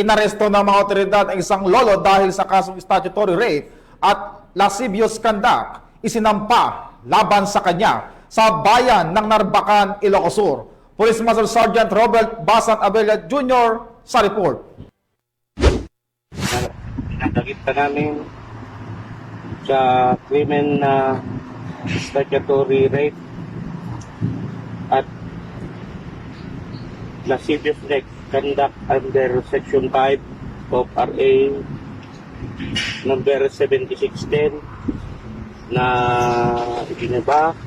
Inaresto ng mga otoridad ang isang lolo dahil sa kasong statutory rape at lascivious conduct isinampa laban sa kanya sa bayan ng Narbacan, Ilocos Sur. Police Master Sergeant Robert Basan Abella Jr. sa report. Nakita namin sa krimen na statutory rape at lascivious conduct under Section 5 of RA number 7610 na itinaba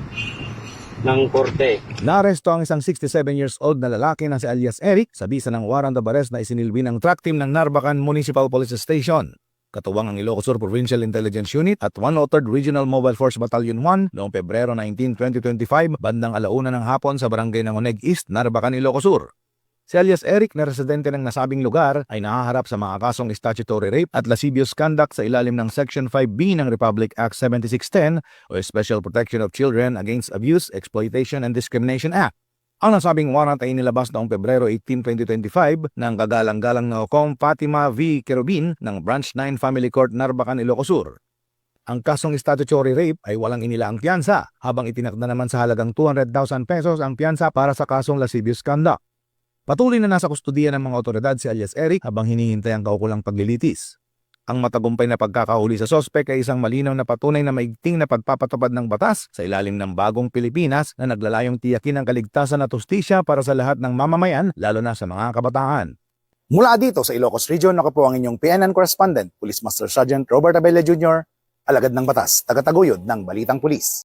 ng korte. Naaresto ang isang 67 years old na lalaki na si alias Eric sa bisa ng warrant of arrest na isinilbi ng track team ng Narbacan Municipal Police Station. Katuwang ang Ilocos Sur Provincial Intelligence Unit at 103rd Regional Mobile Force Battalion 1 noong Pebrero 19, 2025 bandang 1:00 ng hapon sa barangay Nangoneg East, Narbacan, Ilocos Sur. Si alias Eric na residente ng nasabing lugar ay nahaharap sa mga kasong statutory rape at lascivious conduct sa ilalim ng Section 5B ng Republic Act 7610 o Special Protection of Children Against Abuse, Exploitation and Discrimination Act. Ang nasabing warrant ay nilabas noong Pebrero 18, 2025 ng kagalang-galang na hukom Fatima V. Kerubin ng Branch 9 Family Court, Narbacan, Ilocos Sur. Ang kasong statutory rape ay walang inilaang piyansa habang itinakda naman sa halagang 200,000 pesos ang piyansa para sa kasong lascivious conduct. Patuloy na nasa kustudiya ng mga otoridad si alias Eric habang hinihintay ang kaukulang paglilitis. Ang matagumpay na pagkakahuli sa sospek ay isang malinaw na patunay na maigting na pagpapatupad ng batas sa ilalim ng bagong Pilipinas na naglalayong tiyakin ang kaligtasan at hustisya para sa lahat ng mamamayan, lalo na sa mga kabataan. Mula dito sa Ilocos Region, ako po ang inyong PNN correspondent, Police Master Sergeant Robert Abella Jr., alagad ng batas, tagataguyod ng Balitang Pulis.